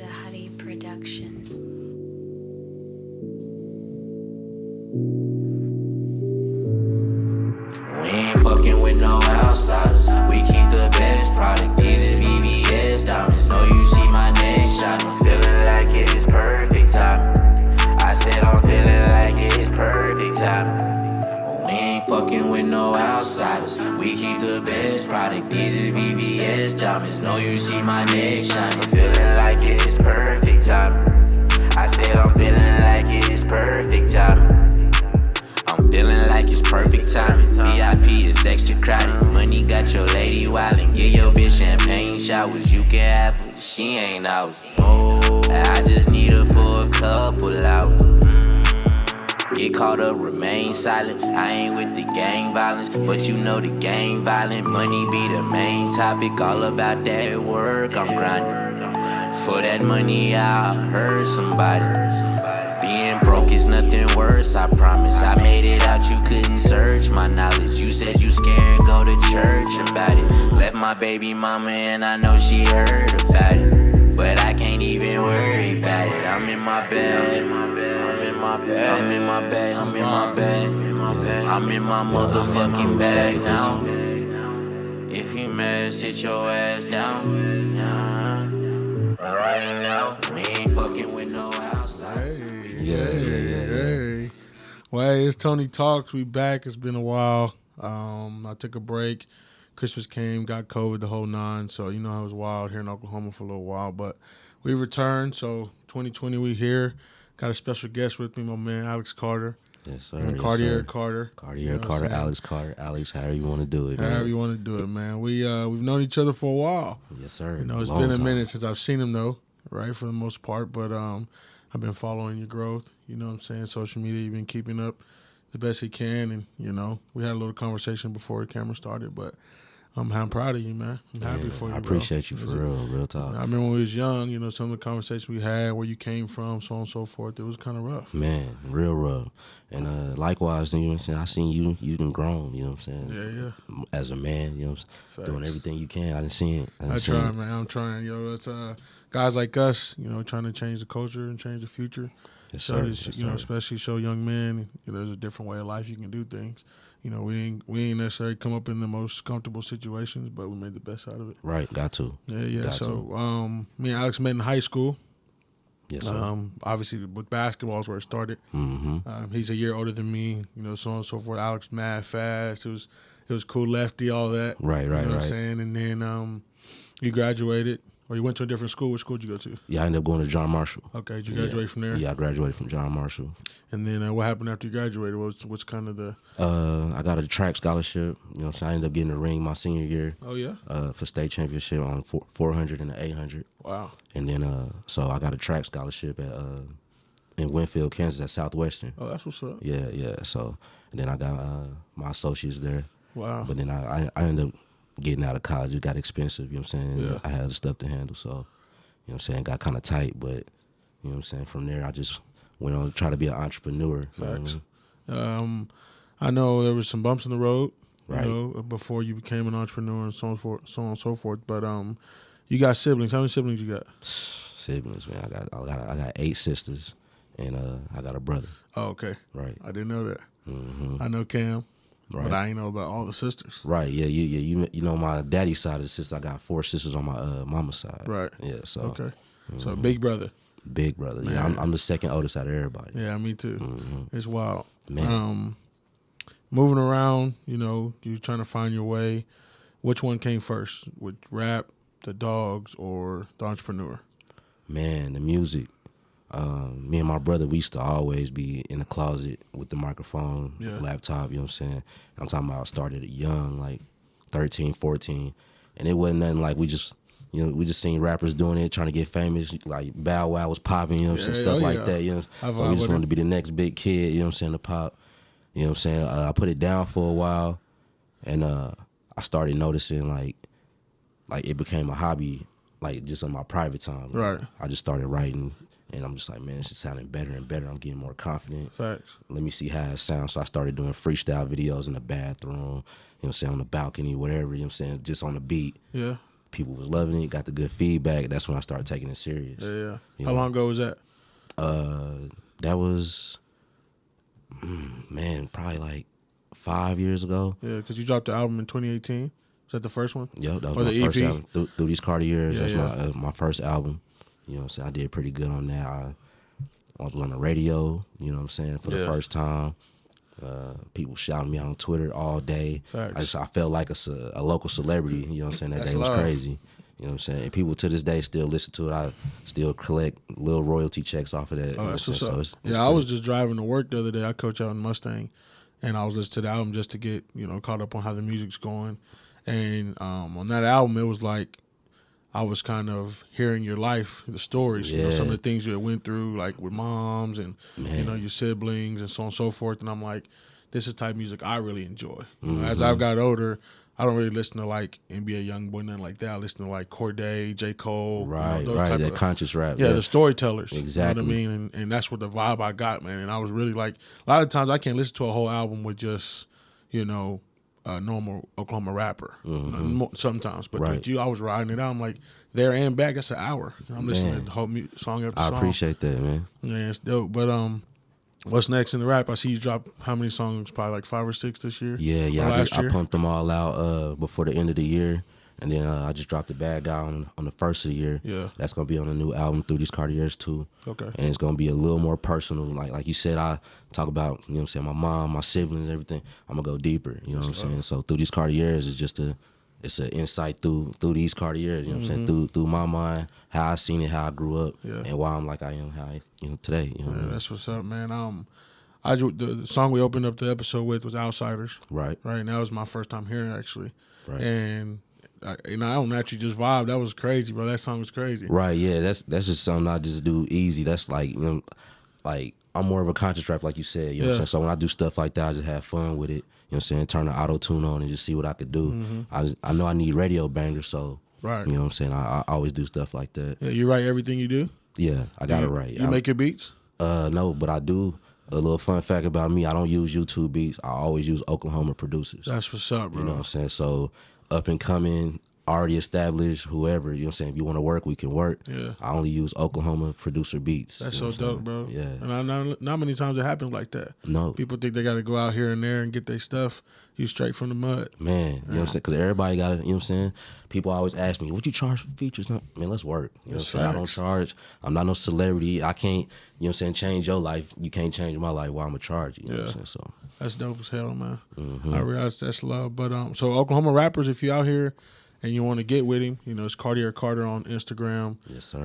a Huddy production. We ain't fucking with no outsiders. We keep the best product. These is VVS diamonds. Know you see my neck shine. I'm feeling like it's perfect time. I said I'm feeling like it's perfect time. We ain't fucking with no outsiders. We keep the best product. These is VVS diamonds. Know you see my neck shine. I'm feeling like it's perfect time. I said I'm feeling like it's perfect time. I'm feeling like it's perfect timing. VIP is extra crowded. Money got your lady wildin'. Get your bitch champagne showers. You can have her, she ain't ours. I just need her for a couple hours. Get caught up, remain silent. I ain't with the gang violence, but you know the gang violent. Money be the main topic. All about that work, I'm grinding. For that money, I hurt somebody. Being broke is nothing worse, I promise. I made it out, you couldn't search my knowledge. You said you scared, go to church about it. Left my baby mama and I know she heard about it. But I can't even worry about it. I'm in my bed. I'm in my bed. I'm in my bed. I'm in my bed. I'm in my motherfucking bag now. If you mad, sit your ass down. Right now, we ain't fucking with no outsiders. Hey. Well, hey, it's Tony Talks. We back. It's been a while. I took a break. Christmas came, got COVID, the whole nine. So, you know, I was wild here in Oklahoma for a little while. But we returned. So, 2020, we here. Got a special guest with me, my man, Alex Carter. Yes, sir. And yes, Cartier sir. Carter. Cartier Carter, Alex Carter, Alex, however you want to do it, man. However you want to do it, man. We've known each other for a while. Yes, sir. You know, it's been a minute since I've seen him, though, right, for the most part. But I've been following your growth. You know what I'm saying? Social media, you've been keeping up the best you can. And, you know, we had a little conversation before the camera started. But I'm proud of you, man. I'm happy for you, I appreciate you for real talk. I remember when we was young, you know, some of the conversations we had, where you came from, so on and so forth. It was kind of rough. Man, real rough. And likewise, you know what I'm saying? I seen you done grown, you know what I'm saying? Yeah. As a man, you know what I'm saying? Doing everything you can. I done seen it. I try, man. I'm trying. Yo, it's guys like us, you know, trying to change the culture and change the future. Yes, So sir. you know, especially show young men, you know, there's a different way of life you can do things. You know, we ain't necessarily come up in the most comfortable situations, but we made the best out of it. Right, got to. Yeah. Got So, me and Alex met in high school. Yes, sir. Obviously, with basketball is where it started. Mm-hmm. He's a year older than me, you know, so on and so forth. Alex mad fast. It was cool, lefty, all that. Right. You know what I'm saying? And then you graduated, or you went to a different school. Which school did you go to? Yeah, I ended up going to John Marshall. Okay, did you graduate from there? Yeah, I graduated from John Marshall. And then what happened after you graduated? What's kind of the... I got a track scholarship. You know what I'm saying? I ended up getting a ring my senior year. Oh, yeah? For state championship on 400 and the 800. Wow. And then, so I got a track scholarship at in Winfield, Kansas at Southwestern. Oh, that's what's up. Yeah. So, and then I got my associates there. Wow. But then I ended up getting out of college. It got expensive, you know what I'm saying? Yeah. I had other stuff to handle, so, you know what I'm saying? Got kind of tight, but, you know what I'm saying? From there, I just went on to try to be an entrepreneur. Facts. You know what I mean? I know there was some bumps in the road, Right. you know, before you became an entrepreneur and so on and so forth. But you got siblings. How many siblings you got? Siblings, man. I got 8 sisters, and I got a brother. Oh, okay. Right. I didn't know that. Mm-hmm. I know Cam, Right. but I ain't know about all the sisters. Right, yeah. You know my daddy's side of the sister. I got 4 sisters on my mama's side. Right. Yeah. So Okay. So big brother. big brother. Yeah, I'm the second oldest out of everybody. Yeah, me too. Mm-hmm. It's wild. Man. Moving around, you know, you trying to find your way. Which one came first? With rap, the dogs, or the entrepreneur? Man, the music. Me and my brother, we used to always be in the closet with the microphone, Yeah. laptop, you know what I'm saying? I'm talking about I started young, like 13, 14. And it wasn't nothing like we just seen rappers doing it, trying to get famous. Like Bow Wow was popping, you know what I'm saying? Yeah, Stuff oh, like yeah. that, you know. I So vibe we just with wanted it. to be the next big kid, you know what I'm saying, to pop. You know what I'm saying? I put it down for a while, and I started noticing, like it became a hobby, like just in my private time. Right. I just started writing, and I'm just like, man, this is sounding better and better. I'm getting more confident. Facts. Let me see how it sounds. So I started doing freestyle videos in the bathroom, you know what I'm saying, on the balcony, whatever, you know what I'm saying, just on the beat. Yeah. people was loving it, got the good feedback. That's when I started taking it serious. Yeah. You How know? long ago was that? That was, man, probably like 5 years ago. Yeah, because you dropped the album in 2018. Was that the first one? Yep, that was Or my the first EP? album. Through these Cartiers, Yeah, that's my first album. You know what I'm saying? I did pretty good on that. I was on the radio, you know what I'm saying, for the Yeah. first time. People shouting me out on Twitter all day. Facts. I felt like a local celebrity, you know what I'm saying? That That's day was love. crazy. You know what I'm saying? And people to this day still listen to it. I still collect little royalty checks off of that. Oh, you know that's what I'm what's saying? up. I was just driving to work the other day. I coach out in Mustang, and I was listening to the album just to get caught up on how the music's going. And on that album, it was like I was kind of hearing your life, the stories, some of the things you went through, like with moms and your siblings and so on and so forth. And I'm like, this is the type of music I really enjoy. As I've got older, I don't really listen to like NBA YoungBoy, nothing like that. I listen to like Corday, J. Cole, right, those right, type that of conscious rap. the storytellers. Exactly. You know what I mean? And that's what the vibe I got, man. And I was really like, a lot of times I can't listen to a whole album with just, a normal Oklahoma rapper. Sometimes. But Right. with you, I was riding it out. I'm like, there and back, that's an hour. I'm listening to the whole song after I song. appreciate that, man. Yeah, it's dope. But what's next in the rap? I see you drop how many songs? Probably like 5 or 6 this year? Yeah. Or I last year? pumped them all out before the end of the year. And then I just dropped the Bad Guy on the first of the year. Yeah. That's going to be on the new album, Through These Cartiers, too. Okay. And it's going to be a little more personal. Like you said, I talk about, you know what I'm saying, my mom, my siblings, everything. I'm going to go deeper, you know what I'm saying? So Through These Cartiers is just it's an insight through these Cartiers, you know what I'm saying? Through my mind, how I seen it, how I grew up, and why I'm like I am, how I, today, you know what I mean? That's what's up, man. The song we opened up the episode with was Outsiders. Right. Right. And that was my first time hearing it, actually. Right. And I don't actually just vibe. That was crazy, bro. That song was crazy. Right, yeah, that's just something I just do easy. That's like, like I'm more of a conscious rap, like you said, you know what I'm saying? So when I do stuff like that, I just have fun with it, you know what I'm saying? Turn the auto-tune on and just see what I could do. I know I need radio bangers, so, Right. you know what I'm saying? I always do stuff like that. Yeah, you write everything you do? Yeah, I got it right. You make your beats? No, but I do. A little fun fact about me, I don't use YouTube beats. I always use Oklahoma producers. That's what's up, bro. You know what I'm saying? So up and coming, already established, whoever, you know what I'm saying? If you want to work, we can work. Yeah. I only use Oklahoma producer beats. That's you know so what I'm dope, bro. saying? Yeah. And not many times it happens like that. No. People think they got to go out here and there and get their stuff. You straight from the mud. Man, you know what I'm saying? Because everybody got to, you know what I'm saying? People always ask me, what you charge for features? No, man, let's work. You know what I'm saying? I don't charge. I'm not no celebrity. I can't, you know what I'm saying, change your life. You can't change my life while I'm going to charge you. You know what I'm saying? So That's dope as hell, man. I realize that's love. But so Oklahoma rappers, if you out here and you want to get with him, it's Cartier Carter on Instagram. yes, sir.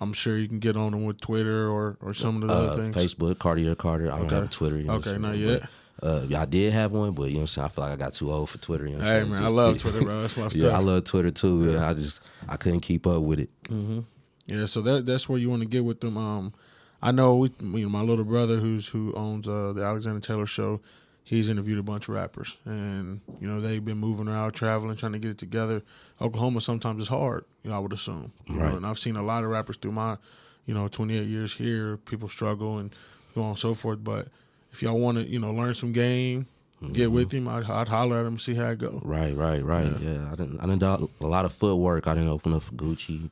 I'm sure you can get on him with Twitter or some of the other things. Facebook, Cartier Carter. I don't have a Twitter. You know what I'm Okay, saying? not yet. Yeah, I did have one, but you know what I'm saying? I feel like I got too old for Twitter. You know what Hey I'm saying? man, I love Twitter, bro. That's my stuff. Yeah, I love Twitter too. Man. I couldn't keep up with it. Yeah, so that's where you want to get with them. I know my little brother who owns the Alexander Taylor Show. He's interviewed a bunch of rappers, and they've been moving around, traveling, trying to get it together. Oklahoma sometimes is hard, I would assume. Right. And I've seen a lot of rappers through my 28 years here. People struggle and so on and so forth. But if y'all want to learn some game, get with him. I'd holler at him and see how it go. Right. Yeah, I done done a lot of footwork. I didn't open up for Gucci,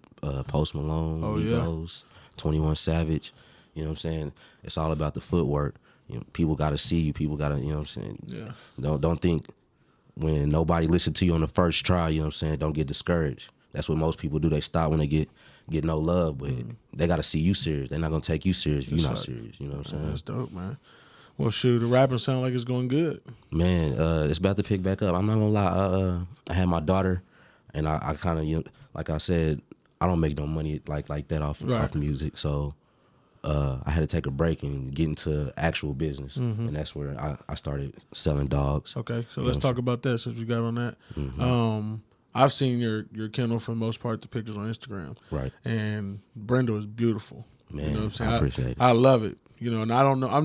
Post Malone, Migos, 21 Savage. You know what I'm saying? It's all about the footwork. People got to see you. People got to, you know what I'm saying? Yeah. Don't think when nobody listened to you on the first try, you know what I'm saying? Don't get discouraged. That's what most people do. They stop when they get no love, but they got to see you serious. They're not going to take you serious if you're not serious. You know what I'm saying? That's dope, man. Well, shoot, the rapping sound like it's going good. Man, it's about to pick back up. I'm not gonna lie. I had my daughter, and I kind of, like I said, I don't make no money like that off music. So I had to take a break and get into actual business, and that's where I started selling dogs. Okay, so let's talk about that since we got on that. I've seen your kennel for the most part, the pictures on Instagram. Right. And Brenda is beautiful. Man, you know what I'm saying? I appreciate it. I love it. And I don't know. I'm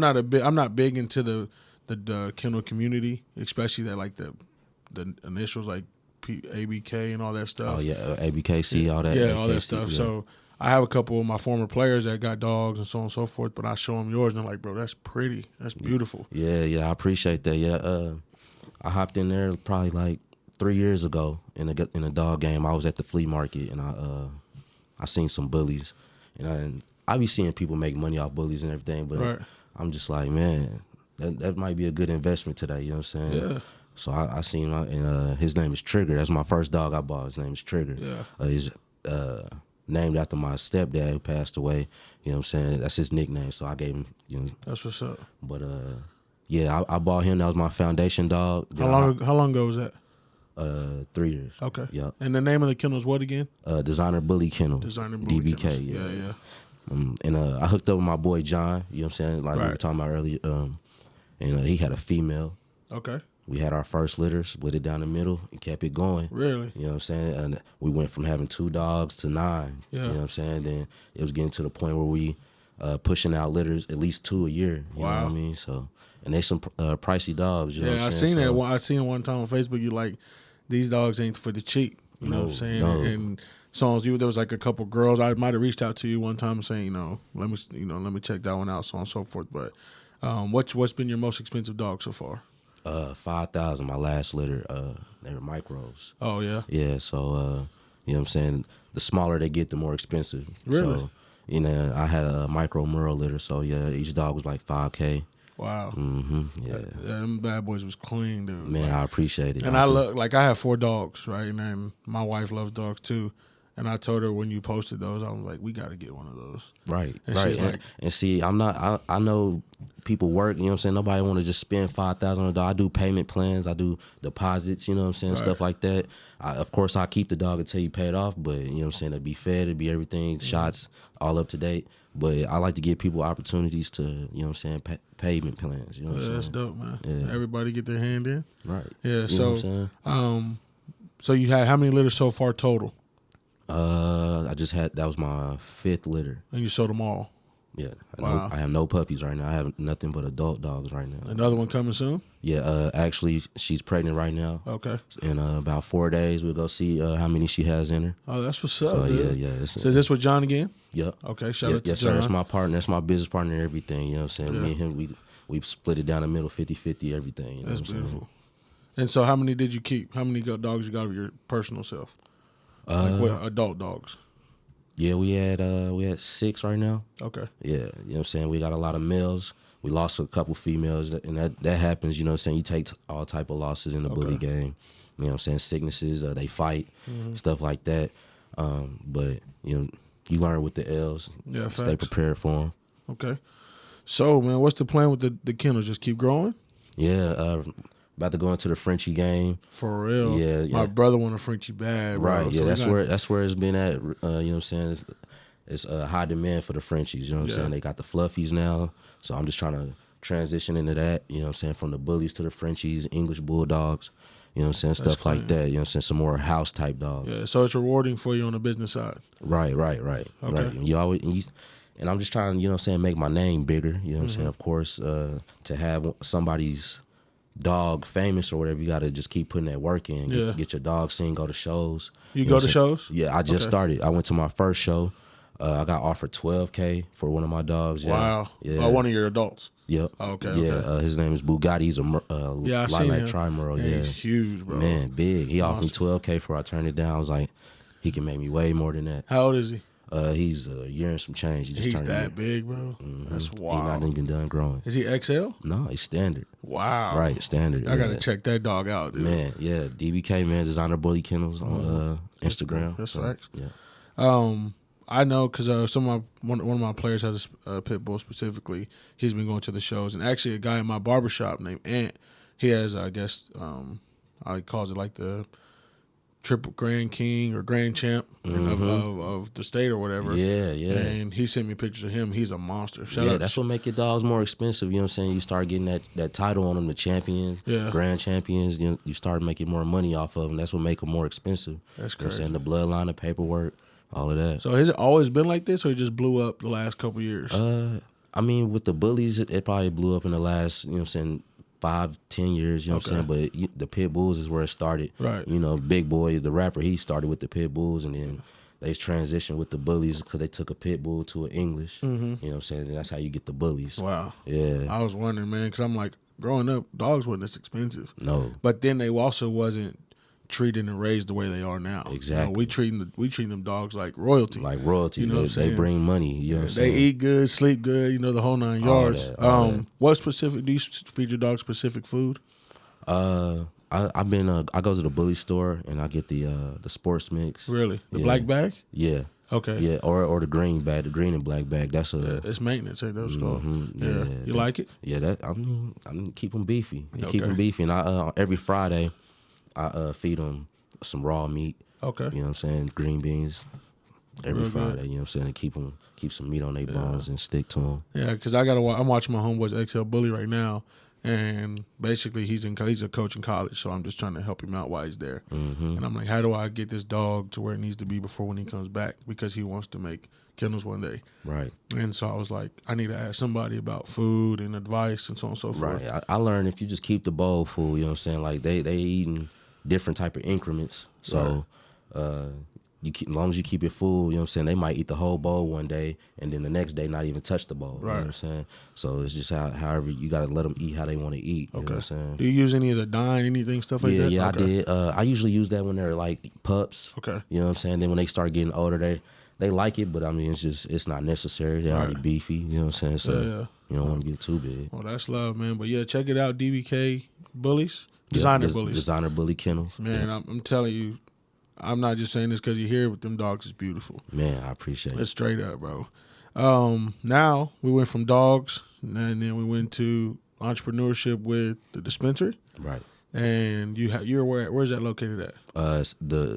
not big into the kennel community, especially that like the initials like ABK and all that stuff. Oh yeah, ABKC, all that. Yeah, all that AKC, stuff. yeah. So I have a couple of my former players that got dogs and so on and so forth, but I show them yours and they're like, bro, that's pretty. That's beautiful. Yeah, I appreciate that. Yeah, I hopped in there probably like 3 years ago in a dog game. I was at the flea market and I seen some bullies, and I be seeing people make money off bullies and everything, but Right. I'm just like, man, that might be a good investment today. You know what I'm saying? Yeah. So I seen him, and his name is Trigger. That's my first dog I bought. His name is Trigger. Yeah. He's named after my stepdad who passed away. You know what I'm saying? That's his nickname. So I gave him, you know. That's what's up. But yeah, I bought him. That was my foundation dog. Then How long ago was that? 3 years. Okay. Yep. And the name of the kennel is what again? Designer Bully Kennel. Designer Bully DBK. Kennels. Yeah. Yeah. And I hooked up with my boy John. You know what I'm saying? Like we were Right. talking about earlier. And he had a female. Okay. We had our first litter, split it down the middle, and kept it going. Really? You know what I'm saying? And we went from having 2 dogs to 9. Yeah. You know what I'm saying? Then it was getting to the point where we pushing out litters at least 2 a year. You know Wow. what I mean? So, and they some pricey dogs. You know what Yeah, I'm I saying? seen that. So, I seen it one time on Facebook. You like, these dogs ain't for the cheap. You know what I'm saying? no. And songs there was like a couple girls. I might have reached out to you one time saying, let me check that one out, so on and so forth. But what's been your most expensive dog so far? 5,000. My last litter, they were micros. Oh yeah. Yeah, so you know what I'm saying? The smaller they get, the more expensive. Really? So, you know, I had a micro Merle litter, so yeah, each dog was like $5K. Wow. Yeah. Them bad boys was clean, dude. Man, Like, I appreciate it. and I look like I have 4 dogs, right? And then my wife loves dogs too. And I told her when you posted those, I was like, we got to get one of those. Right, And right. she's like- And see, I'm not. I know people work. You know what I'm saying. Nobody want to just spend 5,000 on a dog. I do payment plans. I do deposits. You know what I'm saying. Right. Stuff like that. Of course, I keep the dog until you pay it off. But you know what I'm saying. It'd be fed. It'd be everything. Shots all up to date. But I like to give people opportunities to, you know what I'm saying, payment plans. You know what I'm Yeah, saying. that's dope, man. Yeah. Everybody get their hand in. Right. Yeah. You know So, what I'm saying? So you had how many litters so far total? I just had, that was my 5th litter. And you sold them all. Yeah. Wow. I have no puppies right now. I have nothing but adult dogs right now. Another one coming soon? Yeah, actually, she's pregnant right now. Okay. In about 4 days, we'll go see how many she has in her. Oh, that's what's up, So dude. yeah. So is this with John again? Yep. Okay, shout Yeah, out to yes, John. sir. That's my partner. That's my business partner and everything. You know what I'm saying? Yeah. Me and him, we split it down the middle, 50-50, everything. You know That's what I'm saying? beautiful. And so how many did you keep? How many dogs you got of your personal self? Like what, adult dogs? Yeah, we had 6 right now. Okay. Yeah, you know what I'm saying? We got a lot of males. We lost a couple females, and that happens, you know what I'm saying? You take all type of losses in the bully game. You know what I'm saying? Sicknesses, they fight, stuff like that. But, you know, you learn with the L's. Yeah, Stay facts. prepared for them. Okay. So, man, what's the plan with the kennels? Just keep growing? Yeah, about to go into the Frenchie game. For real. Yeah. My brother want a Frenchie bad, bro. Right, So yeah, we that's where it's been at. You know what I'm saying? It's high demand for the Frenchies. You know what I'm Yeah. saying? They got the fluffies now, so I'm just trying to transition into that. You know what I'm saying? From the bullies to the Frenchies, English bulldogs. You know what I'm saying? Stuff like that. You know what I'm saying? Some more house type dogs. Yeah, so it's rewarding for you on the business side. Right. Okay. Right. And you always. And I'm just trying, you know what I'm saying, make my name bigger. You know what I'm saying? Of course, to have somebody's dog famous or whatever, you got to just keep putting that work in. Get your dog seen, go to shows. You know go what to I'm saying? shows? Yeah, I just Okay. started. I went to my first show. I got offered $12K for one of my dogs. Yeah. Wow. Yeah. Oh, one of your adults. Yep. Oh, okay, Yeah. okay. His name is Bugatti. He's a Yeah, I seen lilac him. tri-merle. Yeah, Yeah. he's huge, bro. Man, big. He offered me Monster. $12K for I turned it down. I was like, he can make me way more than that. How old is he? He's a year and some change. He just He's turned that a year. big, bro. That's He wild. not even done growing. Is he XL? No, he's standard. Wow. Right, standard. I gotta yeah. check that dog out, dude. Man, yeah, DBK, man, Designer Bully Kennels on Instagram. That's So, facts. Yeah. I know because one of my players has a pit bull specifically. He's been going to the shows, and actually a guy in my barbershop named Ant, he has, I guess, he calls it like the triple Grand King or Grand Champ of the state or whatever. Yeah, yeah. And he sent me pictures of him. He's a monster. Shout Yeah, out that's to what make your dogs more expensive. You know what I'm saying? You start getting that title on them, the champions, Yeah. grand champions. You start making more money off of them. That's what make them more expensive. That's You know what I'm crazy. saying? The bloodline, the paperwork, all of that. So has it always been like this, or it just blew up the last couple years? I mean, with the bullies, it probably blew up in the last, you know what I'm saying, 5-10 years, you know what I'm saying? But the pit bulls is where it started. Right. You know, Big Boy, the rapper, he started with the pit bulls, and then they transitioned with the bullies because they took a pit bull to an English. You know what I'm saying? And that's how you get the bullies. Wow. Yeah. I was wondering, man, because I'm like, growing up, dogs wasn't this expensive. No. But then they also wasn't treated and raised the way they are now. Exactly. We treating them dogs like royalty. Like royalty. You know what I'm They saying? bring money. You know what I'm They saying? eat good, sleep good. The whole 9 yards. all that. What specific do you feed your dog specific food? I go to the bully store and I get the sports mix. Really, the Yeah. black bag? Yeah. Okay. Yeah, or the green bag, the green and black bag. That's It's maintenance. Ain't those called? yeah. You like it? Yeah, I keep them beefy. Keep Okay. them beefy, and I every Friday I feed them some raw meat. Okay. You know what I'm saying? Green beans every Real good. Friday. You know what I'm saying? And keep some meat on their bones and stick to them. Yeah, because I'm watching my homeboy's XL Bully right now, and basically he's a coach in college, so I'm just trying to help him out while he's there. Mm-hmm. And I'm like, how do I get this dog to where it needs to be before when he comes back? Because he wants to make kennels one day. Right. And so I was like, I need to ask somebody about food and advice and so on and so forth. Right. I learned if you just keep the bowl full, you know what I'm saying? Like they eating different type of increments. So as long as you keep it full, you know what I'm saying, they might eat the whole bowl one day and then the next day not even touch the bowl. You know what I'm saying? So it's just however you gotta let them eat how they want to eat. You know what I'm saying? Do you use any of the dine, anything, stuff like that? Yeah, Okay. I did. I usually use that when they're like pups. Okay. You know what I'm saying? Then when they start getting older, they like it, but I mean it's not necessary. They're already beefy. You know what I'm saying? So you don't want to get too big. Well, that's love, man. But yeah, check it out, DBK Bullies, Designer Bullies. Designer Bully Kennels. Man, I'm telling you, I'm not just saying this because you're here, but them dogs is beautiful. Man, I appreciate It's it. straight up, bro. Now we went from dogs, and then we went to entrepreneurship with the dispensary. Right. And you're where's that located at?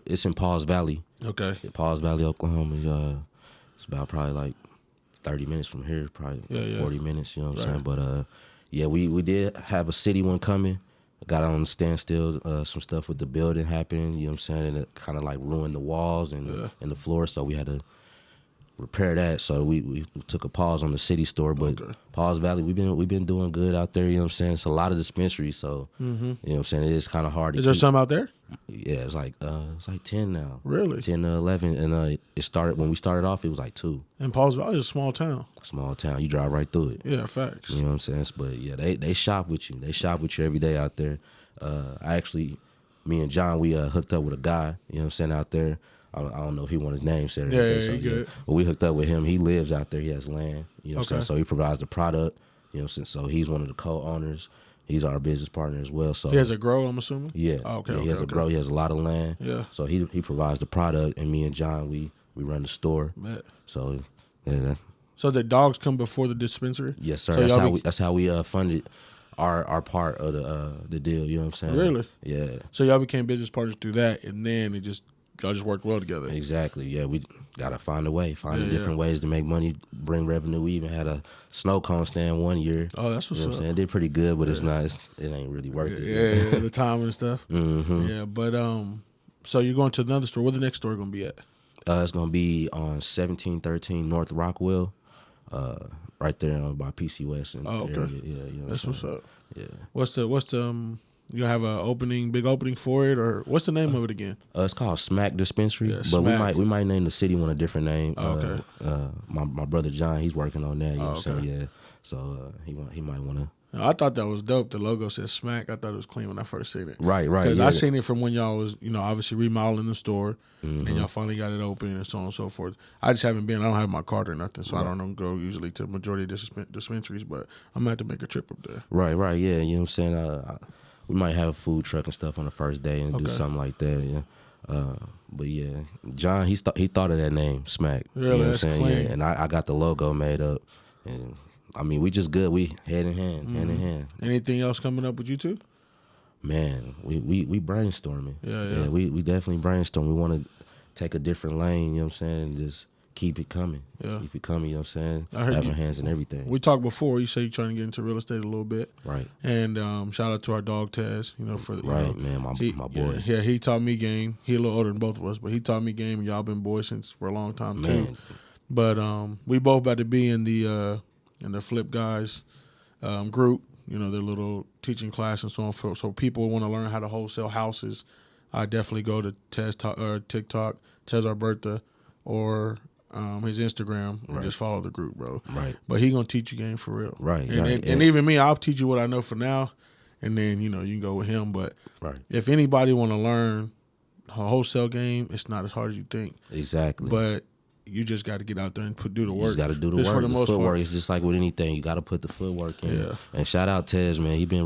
It's in Paws Valley. Okay. Paws Valley, Oklahoma. It's about probably like 30 minutes from here, probably 40 minutes. You know what I'm saying? But yeah, we did have a city one coming. Got on the standstill. Some stuff with the building happened. You know what I'm saying? And it kind of like ruined the walls and the floor, so we had to repair that. So we took a pause on the city store, but Paws Valley, we've been doing good out there. You know what I'm saying? It's a lot of dispensaries, so you know what I'm saying. It is kind of hard. Is there some out there? Yeah, it's like 10 now. Really? 10 to 11, and it started when we started off. It was like 2. And Paws Valley is a small town. Small town, you drive right through it. Yeah, facts. You know what I'm saying? But yeah, they shop with you. They shop with you every day out there. Me and John, we hooked up with a guy. You know what I'm saying, out there. I don't know if he wanted his name said or anything. Yeah, good. But we hooked up with him. He lives out there. He has land. You know what I'm saying? Okay. So he provides the product. You know what I'm saying? So he's one of the co-owners. He's our business partner as well. So He has a grow, I'm assuming? yeah. Oh, okay, Yeah, he okay, has a grow. He has a lot of land. Yeah. So he provides the product, and me and John, we run the store. Bet. So yeah, So the dogs come before the dispensary? yes, sir. So That's how we funded our part of the deal. You know what I'm saying? Really? Yeah. So y'all became business partners through that, and then y'all just worked well together. Exactly. Yeah, we gotta find different ways to make money, bring revenue. We even had a snow cone stand one year. Oh, that's what's You know what I'm up. saying? It did pretty good, but it ain't really worth it. Yeah, the time and stuff. Mm-hmm. Yeah, but so you're going to another store. Where the next store gonna be at? It's gonna be on 1713 North Rockwell, right there by PC West. And Oh, okay. area. Yeah, you know That's what I'm what's up. saying? Yeah. What's the you have a big opening for it, or what's the name of it again? It's called Smack Dispensary, Yeah, but Smack. we might name the city one a different name. Oh, okay. My brother John, he's working on that. You know what I'm okay. saying? Yeah. So he might want to. I thought that was dope. The logo says Smack. I thought it was clean when I first seen it. Right. Because Yeah. I seen it from when y'all was, obviously remodeling the store, and then y'all finally got it open and so on and so forth. I just haven't been. I don't have my card or nothing, so I don't go usually to the majority of dispensaries. But I'm gonna have to make a trip up there. Right. Yeah. You know what I'm saying? We might have a food truck and stuff on the first day and do Okay. something like that. Yeah. But yeah, John, he thought of that name, Smack. Really? You know what I'm That's saying? clean. Yeah. And I got the logo made up, and I mean, we just good. We hand in hand. Anything else coming up with you two? Man, we brainstorming. Yeah. We definitely brainstorm. We want to take a different lane, you know what I'm saying, and just keep it coming. Yeah. Keep it coming, you know what I'm saying? I heard Having you- hands in everything. We talked before. You say you're trying to get into real estate a little bit, Right. and shout out to our dog Taz. For Right, man, my boy. Yeah, he taught me game. He a little older than both of us, but he taught me game. And y'all been boys since for a long time too. Man. But we both about to be in the Flip Guys group. Their little teaching class and so on. So people want to learn how to wholesale houses. I definitely go to TikTok, Tez Arberta, or his Instagram, and just follow the group, bro. Right. But he gonna teach you game for real. Right, And, right, and yeah. even me, I'll teach you what I know for now, and then you can go with him. But Right. if anybody want to learn wholesale game, it's not as hard as you think. Exactly. But you just got to get out there and do the work. You just got to do the just work. For the most footwork part. is just like with anything. You got to put the footwork in. Yeah. And shout out Tez, man. He been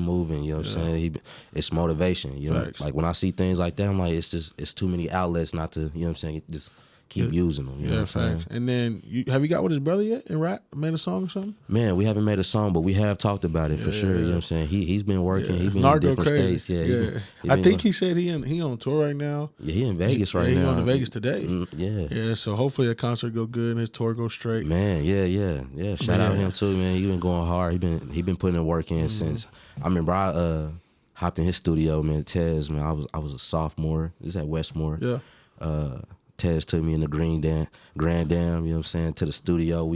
moving. You know what I'm saying? It's motivation. You know, Facts. like when I see things like that, I'm like, it's too many outlets not to. You know what I'm saying? Just keep using them. You know what I'm facts. saying? And then have you got with his brother yet and rap? Made a song or something? Man, we haven't made a song, but we have talked about it for sure. You know what I'm saying? He's been working. He's been Narc in go different crazy. states. Yeah. I think he said he on tour right now. Yeah, he in Vegas right He now. going to Vegas today. Yeah. Yeah, so hopefully the concert go good and his tour go straight. Man, yeah. Shout out him too, man. He been going hard. He been putting the work in since. I remember I hopped in his studio, man. Tez, man. I was a sophomore. This is at Westmore. Yeah. Tez took me in the Grand Dam, you know what I'm saying, to the studio.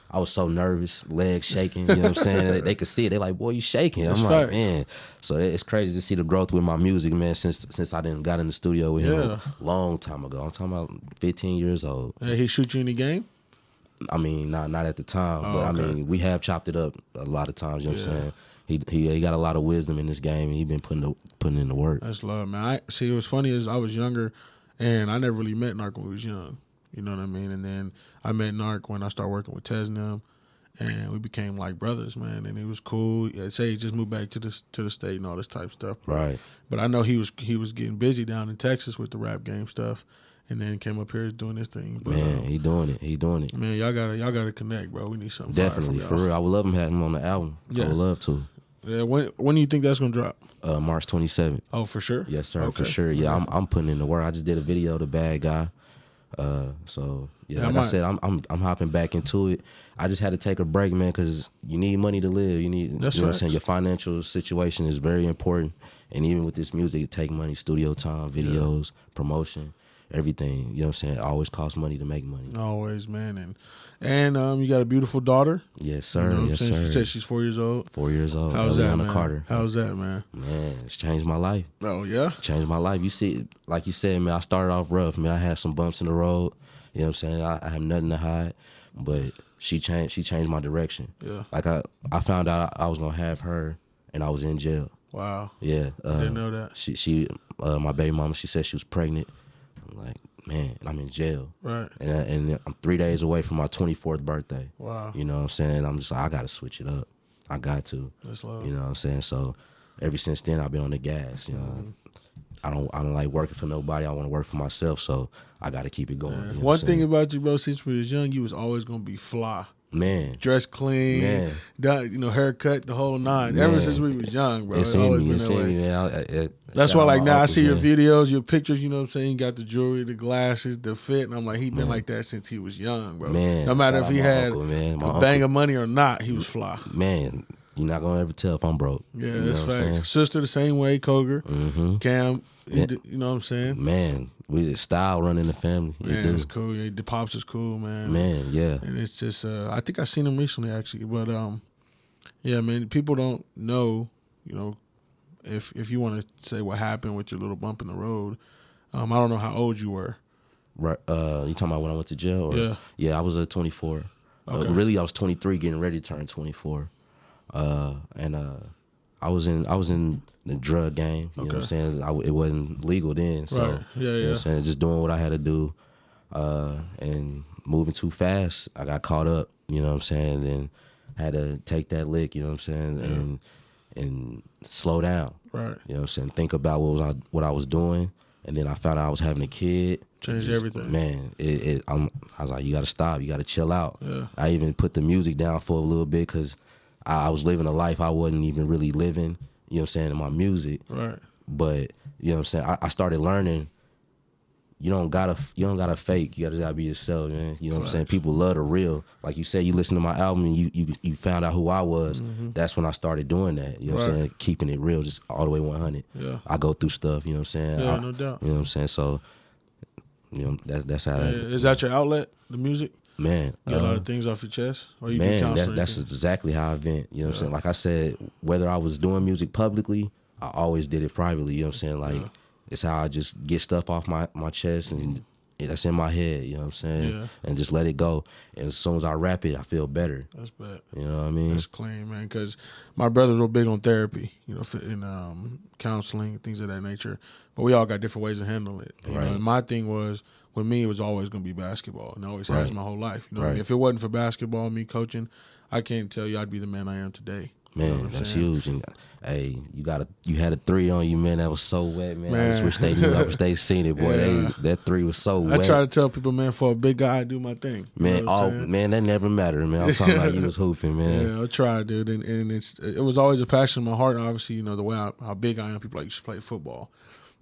I was so nervous, legs shaking, you know what I'm saying. They could see it. They like, boy, you shaking. That's I'm like, facts. man. So it's crazy to see the growth with my music, man, since I didn't got in the studio with him a long time ago. I'm talking about 15 years old. Hey, he shoot you in the game? I mean, not at the time, but I mean, we have chopped it up a lot of times, you know what I'm saying. He got a lot of wisdom in this game, and he been putting in the work. That's love, man. See, what's funny is I was younger, and I never really met Narc when we was young. You know what I mean? And then I met Narc when I started working with Tez and them, and we became like brothers, man. And he was cool. I'd say he just moved back to the state and all this type of stuff. Right. But I know he was getting busy down in Texas with the rap game stuff, and then came up here doing this thing. But, Man, he doing it. Man, y'all gotta connect, bro. We need something. Definitely, fire for from real. y'all. I would love him having him on the album. Yeah. I would love to. Yeah, when do you think that's gonna drop? March 27th. Oh, for sure. Yes, sir, Okay. for sure. Yeah, I'm putting in the work. I just did a video, The Bad Guy. So yeah, like I said, I'm hopping back into it. I just had to take a break, man, because you need money to live. You need, That's you know what I'm saying. facts. Your financial situation is very important, and even with this music, it take money, studio time, videos, promotion, everything. You know what I'm saying. It always costs money to make money. Always, man, and you got a beautiful daughter. Yes, sir. You know what I'm Yes, saying? sir. She said she's 4 years old. 4 years old. How's that, Eliana man? Carter. How's that, man? Man, it's changed my life. Oh yeah. Changed my life. You see, like you said, man, I started off rough, man. I had some bumps in the road. You know what I'm saying? I have nothing to hide, but she changed my direction. Yeah. Like I found out I was gonna have her, and I was in jail. Wow. Yeah. Didn't know that. She my baby mama, she said she was pregnant. I'm like, man, I'm in jail. Right. And I'm 3 days away from my 24th birthday. Wow. You know what I'm saying? I'm just like, I gotta switch it up. I got to. That's love. You know what I'm saying? So ever since then, I've been on the gas. You know, I don't like working for nobody. I want to work for myself. So I got to keep it going. You know what One I'm thing saying? about you, bro, since we was young, you was always gonna be fly. Man, Dressed clean, Man. done, haircut, the whole nine. Man. Ever since we was young, bro. it's always in me. been It's that in way. me, man. That's shout why, out like, my now I uncles, see your man. videos, your pictures, you know what I'm saying? You got the jewelry, the glasses, the fit, and I'm like, he been like that since he was young, bro. Man, no matter shout if he out my had uncle, man. My a bang of money or not, he was fly. Man, you're not gonna ever tell if I'm broke. Yeah, You know that's what I'm saying? facts. Sister, the same way, Koger, Cam, Yeah. you know what I'm saying? Man, we style running the family. It Man, do. it's cool. Yeah, the pops is cool, man. Man, yeah. And it's just, I think I seen him recently actually, but yeah, man, people don't know, if you want to say what happened with your little bump in the road. I don't know how old you were. Right. You talking about when I went to jail? Or? Yeah. Yeah, I was 24. Okay. Really, I was 23, getting ready to turn 24. And I was in the drug game. You know what I'm saying? It wasn't legal then. So, Right. Yeah, You know what yeah. I'm saying? Just doing what I had to do. And moving too fast, I got caught up. You know what I'm saying? Then had to take that lick. You know what I'm saying? And slow down. Right. You know what I'm saying? Think about what I was doing. And then I found out I was having a kid. Changed everything. Man, I was like, you got to stop. You got to chill out. Yeah. I even put the music down for a little bit because I was living a life I wasn't even really living, you know what I'm saying, in my music. Right. But, you know what I'm saying, I started learning you don't gotta fake. You gotta be yourself, man. You know what I'm saying? People love the real. Like you said, you listen to my album and you found out who I was. That's when I started doing that. You know what I'm saying? Keeping it real, just all the way 100. Yeah. I go through stuff. You know what I'm saying? Yeah, no doubt. You know what I'm saying? So, you know, that's how that. Is that your outlet, the music? Man, Get a lot of things off your chest? Or you do man, counseling? that's exactly how I vent. You know what I'm saying? Like I said, whether I was doing music publicly, I always did it privately. You know what I'm saying? Like it's how I just get stuff off my chest, and that's in my head. You know what I'm saying? Yeah. And just let it go. And as soon as I rap it, I feel better. That's bad. You know what I mean? That's clean, man. Because my brother's real big on therapy, you know, in counseling, things of that nature. But we all got different ways to handle it. You know? And my thing was, with me, it was always going to be basketball, and it always has my whole life. You know, what I mean? If it wasn't for basketball, me coaching, I can't tell you I'd be the man I am today. Man, you know that's huge. And hey, you had a 3 on you, man. That was so wet, man. I just wish they knew. I wish they seen it, boy. That 3 was so wet. I try to tell people, man, for a big guy, I do my thing. Man, man, that never mattered, man. I'm talking about you was hooping, man. Yeah, I try, dude, and it was always a passion in my heart. Obviously, you know the way how big I am. People like, you should play football,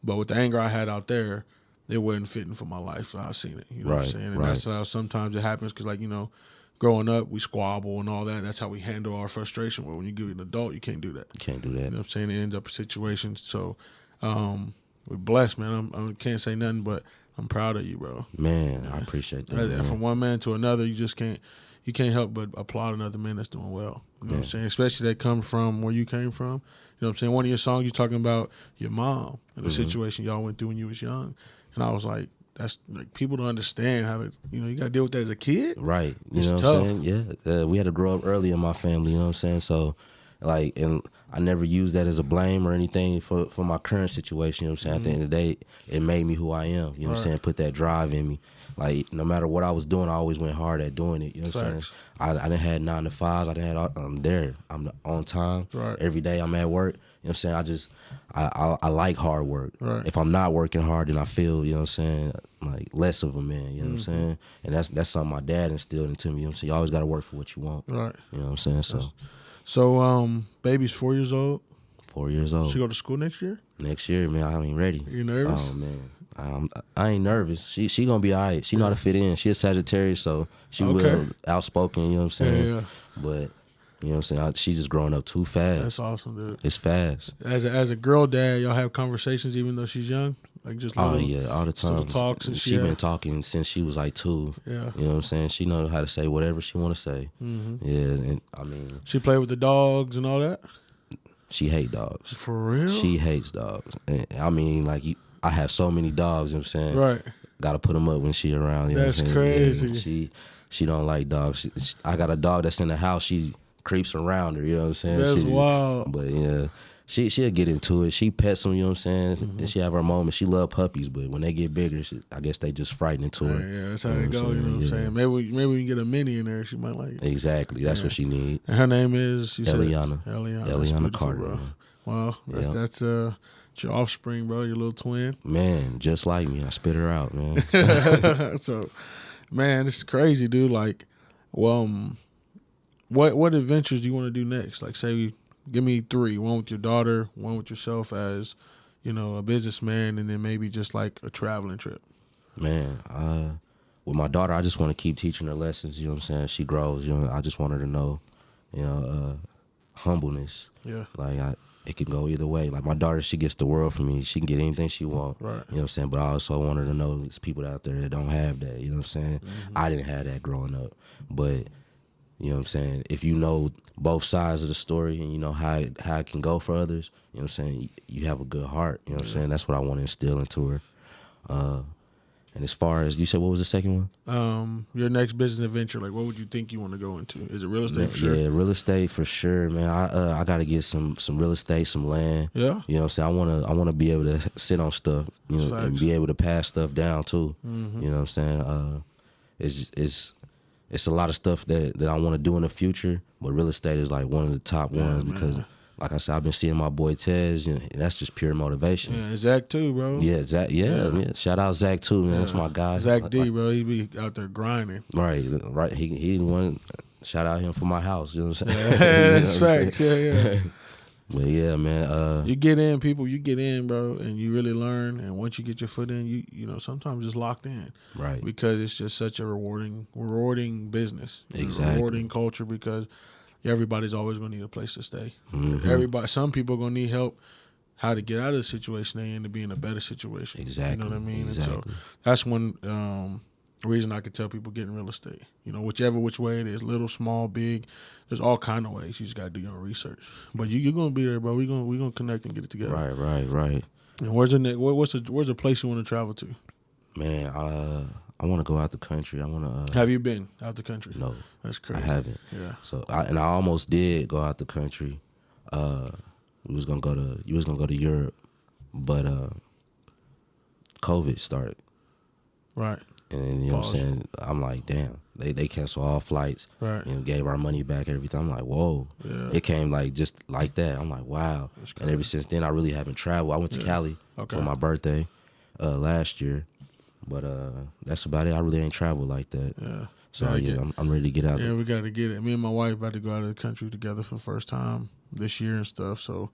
but with the anger I had out there, it wasn't fitting for my life. So I seen it. You know what I'm saying? And that's how sometimes it happens because, like, you know, growing up, we squabble and all that. That's how we handle our frustration. Well, when you get an adult, you can't do that. You can't do that. You know what I'm saying? It ends up in situations. So we're blessed, man. I can't say nothing, but I'm proud of you, bro. Man, I appreciate that. Man. From one man to another, you just can't help but applaud another man that's doing well. You know what I'm saying? Especially that come from where you came from. You know what I'm saying? One of your songs, you're talking about your mom and the situation y'all went through when you was young. And I was like, that's like, people don't understand how to, you know, you got to deal with that as a kid. Right. You It's know what tough. I'm saying? Yeah. We had to grow up early in my family, you know what I'm saying? So, like, and I never used that as a blame or anything for my current situation, you know what I'm saying? At the end of the day, it made me who I am, you know what I'm saying? Put that drive in me. Like, no matter what I was doing, I always went hard at doing it, you know what I'm saying? I done had 9 to 5s. I done had, I'm there. I'm on time. Right. Every day I'm at work. You know what I'm saying? I like hard work. Right. If I'm not working hard, then I feel, you know what I'm saying, like less of a man, you know what I'm saying? And that's something my dad instilled into me, you know what I'm saying? You always got to work for what you want. Right. You know what I'm saying? So, baby's 4 years old. 4 years old. She go to school next year? Next year, man, I ain't ready. You nervous? Oh, man. I ain't nervous. She gonna be all right. She know how to fit in. She a Sagittarius, so she will outspoken, you know what I'm saying? Yeah. But, you know what I'm saying? She just growing up too fast. That's awesome, dude. It's fast. As a girl dad, y'all have conversations even though she's young? Like just little, yeah, all the time. Talks and she been talking since she was like 2. Yeah. You know what I'm saying? She knows how to say whatever she want to say. Yeah, and I mean, she play with the dogs and all that? she hate dogs. For real? She hates dogs. And, I mean, like, I have so many dogs, you know what I'm saying? Right. Got to put them up when she around. You That's know what I'm saying? crazy. Yeah, she don't like dogs. I got a dog that's in the house. She creeps around her, you know what I'm saying? That's wild. But, yeah. She'll get into it. She pets them, you know what I'm saying? And she have her moments. She love puppies, but when they get bigger, I guess they just frightened to her. Yeah, that's how it go. You know what I'm saying? Maybe we can get a mini in there. She might like it. Exactly. That's what she need. And her name is Eliana. Eliana Carter. Bro. Wow, that's your offspring, bro. Your little twin. Man, just like me. I spit her out, man. So, man, this is crazy, dude. Like, well, what adventures do you want to do next? Like, say, give me 3. One with your daughter, one with yourself as, you know, a businessman, and then maybe just like a traveling trip. Man, with my daughter, I just want to keep teaching her lessons. You know what I'm saying? She grows. You know, I just want her to know, you know, humbleness. Yeah. Like it can go either way. Like my daughter, she gets the world from me. She can get anything she wants. Right. You know what I'm saying? But I also want her to know there's people out there that don't have that. You know what I'm saying? I didn't have that growing up, but you know what I'm saying? If you know both sides of the story and you know how it can go for others, you know what I'm saying? You have a good heart. You know what I'm saying? That's what I want to instill into her. And as far as, you said, what was the second one? Your next business adventure, like what would you think you want to go into? Is it real estate for sure? Yeah, real estate for sure, man. I got to get some real estate, some land. Yeah. You know what I'm saying? I want to be able to sit on stuff, you know, and be able to pass stuff down too. You know what I'm saying? It's a lot of stuff that I want to do in the future, but real estate is like one of the top ones because, like I said, I've been seeing my boy Tez, and that's just pure motivation. Yeah, Zach too, bro. Yeah, Zach. Yeah. Shout out Zach too, man. That's my guy. Zach D, bro. He be out there grinding. Right. He the one. Shout out him for my house. You know what I'm saying? That's facts. Yeah. But yeah, man. You get in, people. You get in, bro, and you really learn. And once you get your foot in, you know sometimes it's locked in, right? Because it's just such a rewarding business, exactly. Rewarding culture because everybody's always going to need a place to stay. Some people are going to need help how to get out of the situation they in to be in a better situation. Exactly. You know what I mean? Exactly. And so that's one reason I could tell people get in real estate. You know, which way it is, little, small, big, there's all kind of ways. You just got to do your own research. But you're going to be there, bro. We're gonna connect and get it together. Right. And where's the place you want to travel to? Man, I want to go out the country. I want to. Have you been out the country? No, That's I crazy. haven't. Yeah. So I almost did go out the country. We was gonna go to Europe, but COVID started. Right. And you know Pause. what I'm saying? I'm like, damn, they cancel all flights. Right. You know, gave our money back, everything. I'm like, whoa. Yeah. It came like just like that. I'm like, wow. That's And ever since then, I really haven't traveled. I went to Cali Okay. for my birthday last year, but that's about it. I really ain't traveled like that. Yeah. So Gotta yeah, get- I'm ready to get out Yeah, there. we got to get it. Me and my wife about to go out of the country together for the first time this year and stuff. So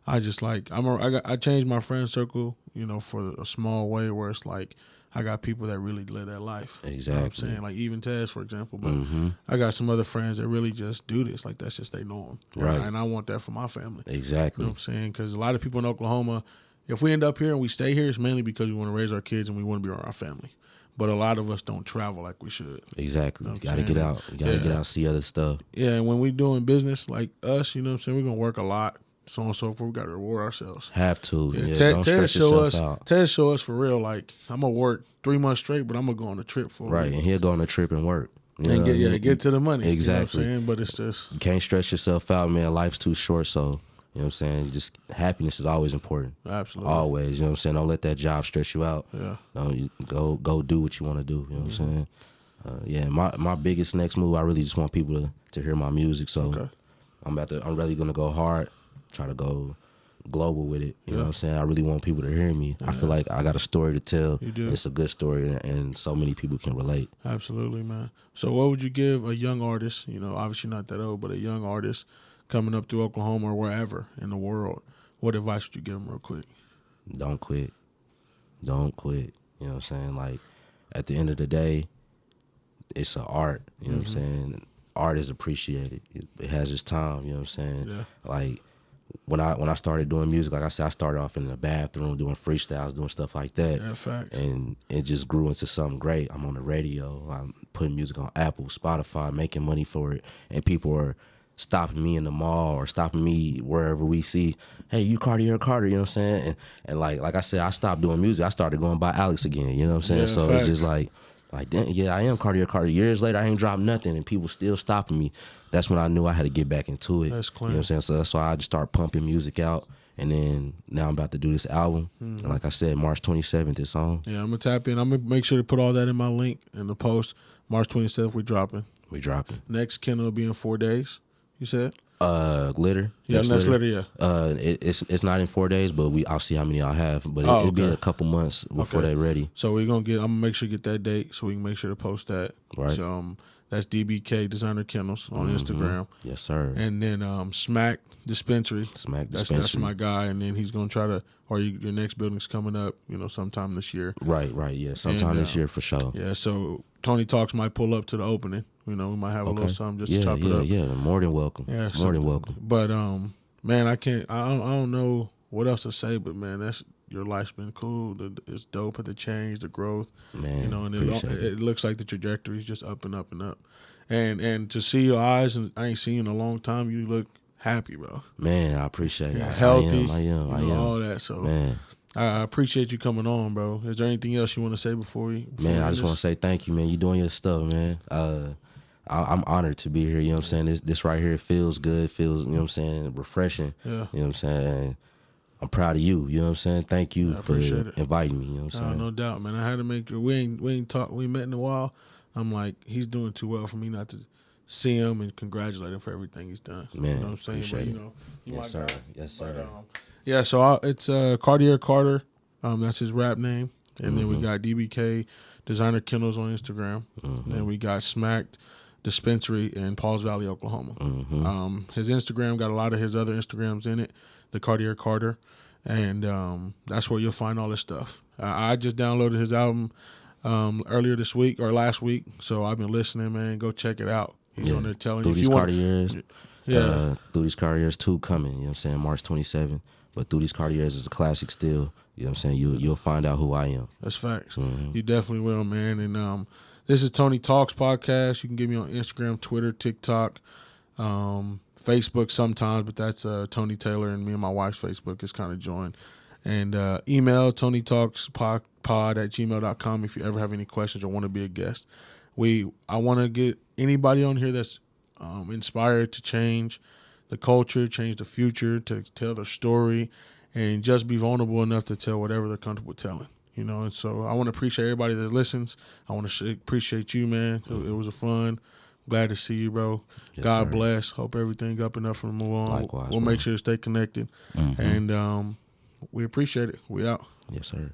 I just like I changed my friend circle, you know, for a small way where it's like I got people that really live that life. You know what I'm Exactly. saying? Like even Tez, for example. But Mm-hmm. I got some other friends that really just do this. Like that's just they norm. Right. And I want that for my family. You Exactly. know what I'm saying? Because a lot of people in Oklahoma, if we end up here and we stay here, it's mainly because we want to raise our kids and we want to be around our family. But a lot of us don't travel like we should. Exactly. You know You what I'm gotta get saying? out. You gotta get out, see other stuff. Yeah, and when we doing business like us, you know what I'm saying, we're going to work a lot, so on and so forth. We got to reward ourselves. Have to. Yeah, Ted, don't Ted stress show yourself us, out. Ted show us for real, like, I'm going to work 3 months straight, but I'm going to go on a trip for a Right. week. And he'll go on a trip and work. You know And what I mean? get to the money. Exactly. You know what I'm saying? But it's just, You can't stress yourself out, man. Life's too short, so you know what I'm saying? Just happiness is always important. absolutely. Always. You know what I'm saying? Don't let that job stress you out. Yeah. No, you go do what you want to do. You know what I'm saying? Yeah, my biggest next move, I really just want people to hear my music. So Okay. I'm really gonna go hard, try to go global with it. You know Yeah. what I'm saying? I really want people to hear me. I feel like I got a story to tell. You do. It's a good story, and so many people can relate. Absolutely, man. So what would you give a young artist, you know, obviously not that old, but a young artist coming up through Oklahoma or wherever in the world, what advice would you give them real quick? Don't quit. Don't quit. You know what I'm saying? Like, at the end of the day, it's an art. You know what I'm saying? Art is appreciated. It has its time. You know what I'm saying? Yeah. Like, when I started doing music, like I said, I started off in the bathroom doing freestyles, doing stuff like that. Yeah, facts. And it just grew into something great. I'm on the radio. I'm putting music on Apple, Spotify, making money for it. And people are stopping me in the mall or stopping me wherever we see, hey, you Cartier, you know what I'm saying? And like I said, I stopped doing music. I started going by Alex again, you know what I'm saying? Yeah, So facts. it's just like, damn, yeah, I am Cartier. Years later, I ain't dropped nothing, and people still stopping me. That's when I knew I had to get back into it. That's clean. You know what I'm saying? So that's why I just started pumping music out. And then now I'm about to do this album. And like I said, March 27th, it's on. Yeah, I'm going to tap in. I'm going to make sure to put all that in my link in the post. March 27th, we're dropping. We dropping. Next Kindle will be in 4 days, you said? Glitter. Yeah, next Glitter, yeah. It's not in 4 days, but I'll see how many I'll have. But Oh, it'll be in okay. a couple months before Okay. they're ready. So I'm gonna make sure to get that date so we can make sure to post that. Right. So, that's DBK Designer Kennels on Instagram. Yes, sir. And then Smack Dispensary. Smack That's Dispensary. my guy. And then he's gonna try to, your next building's coming up, sometime this year. Right, yeah. Sometime And, this year for sure. Yeah. So Tony Talks might pull up to the opening. We might have a little something just to chop it up. Yeah. More than welcome. Yeah, More than welcome. But man, I don't know what else to say. But man, your life's been cool. It's dope at the change, the growth. Man, And appreciate it. it looks like the trajectory is just up and up and up. And to see your eyes, and I ain't seen you in a long time. You look happy, bro. Man, I appreciate it. Yeah, healthy. I am. All that. So Man, I appreciate you coming on, bro. Is there anything else you want to say before we? I just want to say thank you, man. You doing your stuff, man. I'm honored to be here. You know what I'm saying? This right here feels good. Feels, you know what I'm saying, refreshing. Yeah. You know what I'm saying? And I'm proud of you. You know what I'm saying? Thank you I for appreciate it. inviting me. You know what I'm saying? No doubt, man. I had to make sure we ain't met in a while. I'm like, he's doing too well for me not to see him and congratulate him for everything he's done. Man, you know what I'm saying? appreciate But it. you Yes, my sir. guy. Yes, sir. But, yeah, so it's Cartier Carter. That's his rap name. And then we got DBK Designer Kennels on Instagram. Then we got Smacked Dispensary in Pauls Valley, Oklahoma. His Instagram got a lot of his other Instagrams in it, the Cartier Carter. And that's where you'll find all this stuff. I just downloaded his album earlier this week or last week, so I've been listening, man. Go check it out. He's on there telling you. Through If these you want, Cartiers. yeah. Through these Cartiers 2 coming, you know what I'm saying, March 27th. But Through These Cartiers is a classic still. You know what I'm saying? You'll find out who I am. That's facts. You definitely will, man. And this is Tony Talks podcast. You can get me on Instagram, Twitter, TikTok, Facebook sometimes, but that's Tony Taylor, and me and my wife's Facebook is kind of joined. And email Tony Talks talkpod@gmail.com if you ever have any questions or want to be a guest. I want to get anybody on here that's inspired to change the culture, change the future, to tell their story, and just be vulnerable enough to tell whatever they're comfortable telling. And so I want to appreciate everybody that listens. I want to appreciate you, man. It was a fun. Glad to see you, bro. Yes, God sir. bless. Hope everything up and up from move on. Likewise, We'll bro. make sure to stay connected. And we appreciate it. We out. Yes, sir.